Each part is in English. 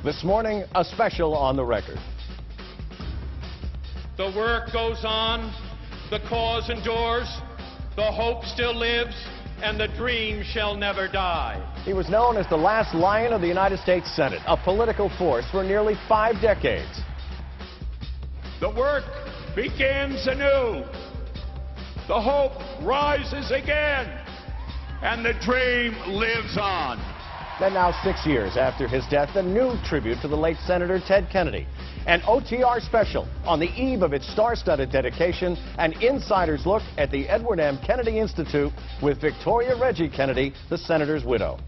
This morning, a special on the record. The work goes on, the cause endures, the hope still lives, and the dream shall never die. He was known as the last lion of the United States Senate, a political force for nearly 5 decades. The work begins anew. The hope rises again, and the dream lives on. And now 6 years after his death, a new tribute to the late Senator Ted Kennedy. An OTR special on the eve of its star-studded dedication, an insider's look at the Edward M. Kennedy Institute with Victoria Reggie Kennedy, the senator's widow.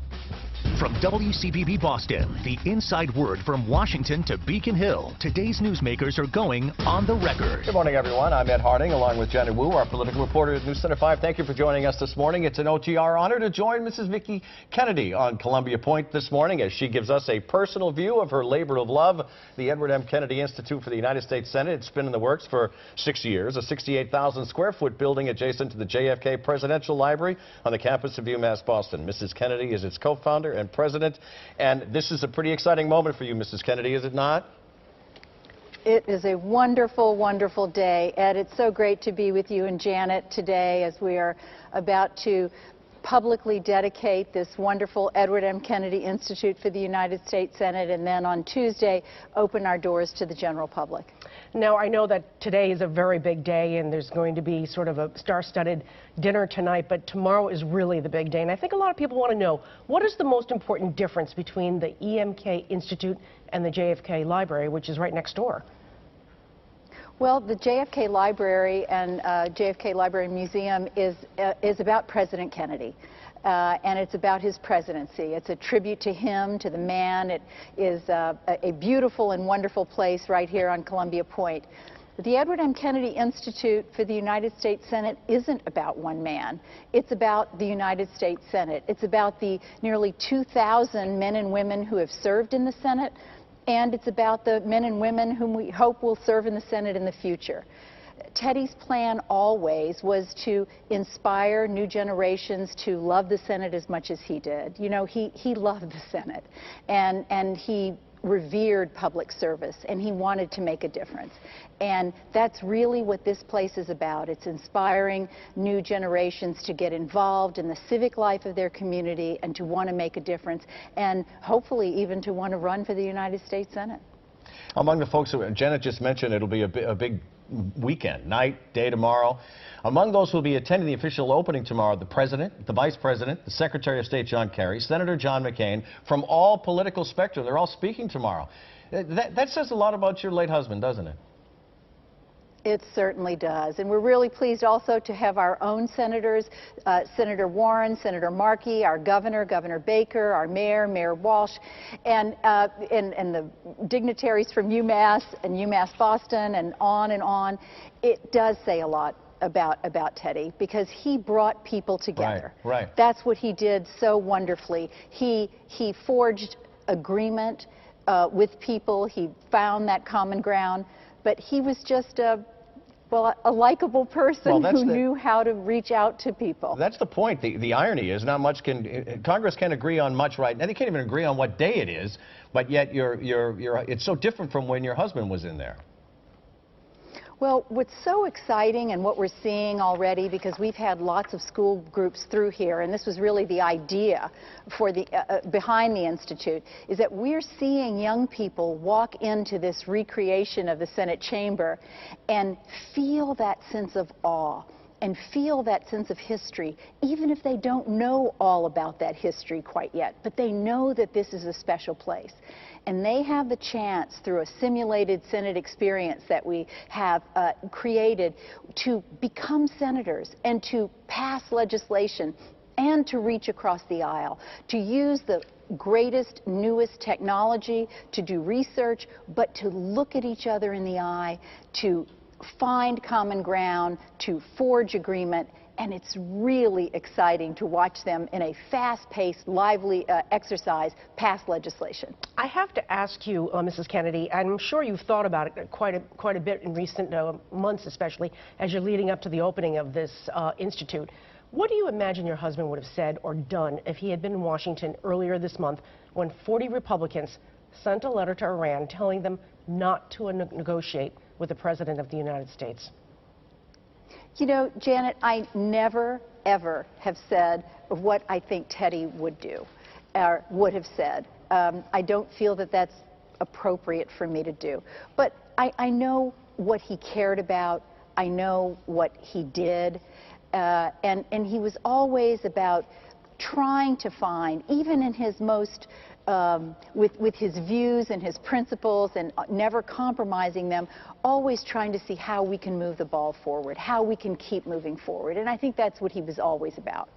From WCVB Boston, the inside word from Washington to Beacon Hill. Today's newsmakers are going on the record. Good morning, everyone. I'm Ed Harding, along with Jenny Wu, our political reporter at News Center 5. Thank you for joining us this morning. It's an OTR honor to join Mrs. Vicki Kennedy on Columbia Point this morning as she gives us a personal view of her labor of love. The Edward M. Kennedy Institute for the United States Senate. It's been in the works for 6 years, a 68,000 square foot building adjacent to the JFK Presidential Library on the campus of UMass Boston. Mrs. Kennedy is its co-founder and president. And this is a pretty exciting moment for you, Mrs. Kennedy, is it not? It is a wonderful, wonderful day. Ed, it's so great to be with you and Janet today as we are about to publicly dedicate this wonderful Edward M. Kennedy Institute for the United States Senate, and then on Tuesday open our doors to the general public. Now, I know that today is a very big day and there's going to be sort of a star-studded dinner tonight, but tomorrow is really the big day. And I think a lot of people want to know, what is the most important difference between the EMK Institute and the JFK Library, which is right next door? Well, the JFK Library and JFK Library Museum is about President Kennedy. And it's about his presidency. It's a tribute to him, to the man. It is a beautiful and wonderful place right here on Columbia Point. The Edward M. Kennedy Institute for the United States Senate isn't about one man. It's about the United States Senate. It's about the nearly 2,000 men and women who have served in the Senate, and it's about the men and women whom we hope will serve in the Senate in the future. Teddy's plan always was to inspire new generations to love the Senate as much as he did. You know, he loved the Senate, and he revered public service, and he wanted to make a difference. And that's really what this place is about. It's inspiring new generations to get involved in the civic life of their community and to want to make a difference, and hopefully even to want to run for the United States Senate. Among the folks who Janet just mentioned, it'll be a big weekend, night, day tomorrow. Among those who will be attending the official opening tomorrow, the President, the Vice President, the Secretary of State John Kerry, Senator John McCain, from all political spectra. They're all speaking tomorrow. That says a lot about your late husband, doesn't it? It certainly does. And we're really pleased also to have our own senators, Senator Warren, Senator Markey, our governor, Governor Baker, our mayor, Mayor Walsh, and the dignitaries from UMass and UMass Boston and on and on. It does say a lot about Teddy, because he brought people together. Right. That's what he did so wonderfully. He forged agreement with people. He found that common ground. But he was just a likable person who knew how to reach out to people. That's the point. The irony is not much Congress can't agree on much right now. They can't even agree on what day it is, but yet it's so different from when your husband was in there. Well, what's so exciting and what we're seeing already, because we've had lots of school groups through here, and this was really the idea for the behind the Institute, is that we're seeing young people walk into this recreation of the Senate chamber and feel that sense of awe and feel that sense of history, even if they don't know all about that history quite yet, but they know that this is a special place. And they have the chance, through a simulated Senate experience that we have created, to become senators and to pass legislation and to reach across the aisle, to use the greatest, newest technology to do research, but to look at each other in the eye, to find common ground, to forge agreement. And it's really exciting to watch them in a fast-paced, lively exercise pass legislation. I have to ask you, Mrs. Kennedy, I'm sure you've thought about it quite a bit in recent months, especially as you're leading up to the opening of this institute. What do you imagine your husband would have said or done if he had been in Washington earlier this month when 40 Republicans sent a letter to Iran telling them not to negotiate with the President of the United States. You know, Janet, I never, ever have said what I think Teddy would do or would have said. I don't feel that that's appropriate for me to do. But I know what he cared about. I know what he did. And he was always about trying to find, even in his most, with his views and his principles and never compromising them, always trying to see how we can move the ball forward, how we can keep moving forward. And I think that's what he was always about.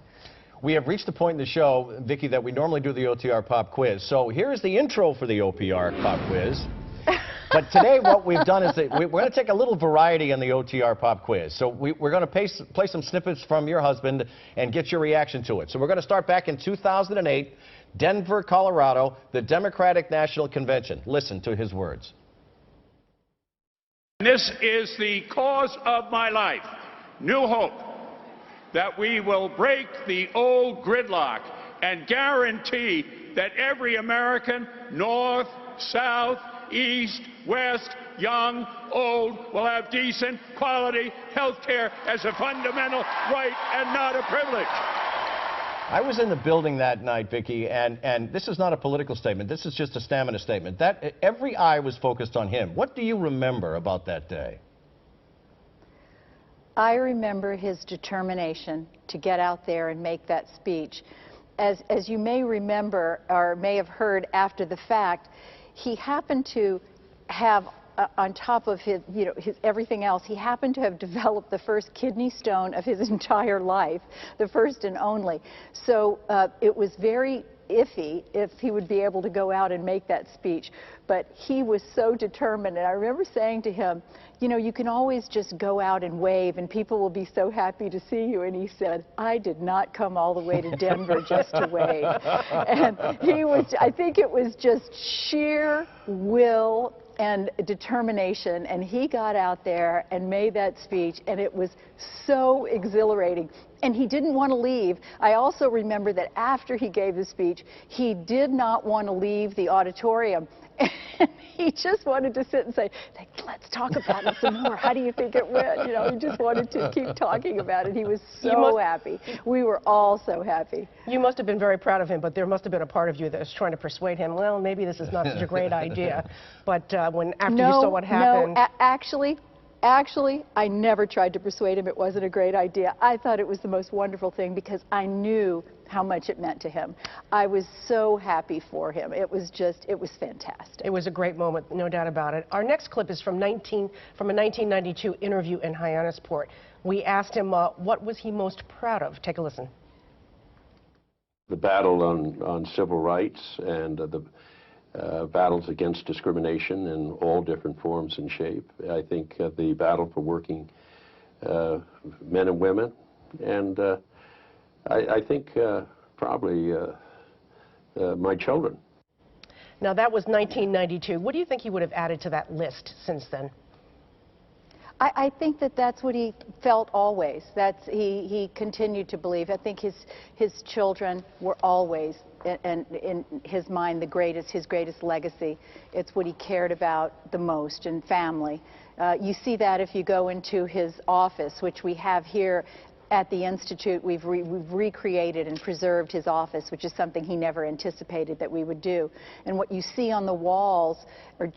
We have reached the point in the show, Vicki, that we normally do the OTR Pop Quiz. So here's the intro for the OPR Pop Quiz. But today what we've done is that we're going to take a little variety in the OTR Pop Quiz. So we're going to play some snippets from your husband and get your reaction to it. So we're going to start back in 2008, Denver, Colorado, the Democratic National Convention. Listen to his words. This is the cause of my life, New Hope, that we will break the old gridlock and guarantee that every American, north, south, east, west, young, old, will have decent, quality health care as a fundamental right and not a privilege. I was in the building that night, Vicki, and this is not a political statement. This is just a stamina statement. That every eye was focused on him. What do you remember about that day? I remember his determination to get out there and make that speech. As you may remember or may have heard after the fact, he happened to have, on top of his, his everything else, he happened to have developed the first kidney stone of his entire life, the first and only. So it was very iffy if he would be able to go out and make that speech. But he was so determined, and I remember saying to him, you know, you can always just go out and wave and people will be so happy to see you. And he said, I did not come all the way to Denver just to wave. And he was, I think it was just sheer will and determination, and he got out there and made that speech, and it was so exhilarating. And he didn't want to leave. I also remember that after he gave the speech, he did not want to leave the auditorium. And he just wanted to sit and say, let's talk about it some more. How do you think it went? You know, he just wanted to keep talking about it. He was so happy. We were all so happy. You must have been very proud of him, but there must have been a part of you that was trying to persuade him, well, maybe this is not such a great idea. But after you saw what happened... No, actually, I never tried to persuade him it wasn't a great idea. I thought it was the most wonderful thing because I knew how much it meant to him. I was so happy for him. It was fantastic. It was a great moment, no doubt about it. Our next clip is from a 1992 interview in Hyannisport. We asked him what was he most proud of. Take a listen. The battle on civil rights and the battles against discrimination in all different forms and shape. I think the battle for working men and women, and I think probably my children. Now that was 1992. What do you think he would have added to that list since then? I think that's what he felt always. He continued to believe. I think his children were always, in his mind, his greatest legacy. It's what he cared about the most, and family. You see that if you go into his office, which we have here at the Institute. We've recreated and preserved his office, which is something he never anticipated that we would do. And what you see on the walls are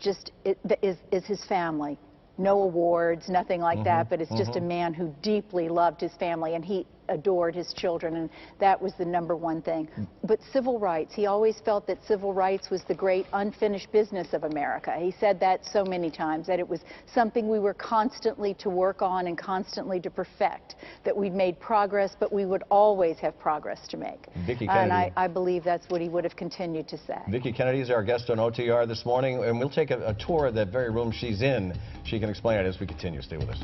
is his family. No awards, nothing like that, but it's just a man who deeply loved his family, and he adored his children, and that was the #1 thing. But civil rights, he always felt that civil rights was the great unfinished business of America. He said that so many times, that it was something we were constantly to work on and constantly to perfect, that we'd made progress, but we would always have progress to make. Vicki Kennedy. And I believe that's what he would have continued to say. Vicki Kennedy is our guest on OTR this morning, and we'll take a tour of that very room she's in. She can explain it as we continue. Stay with us.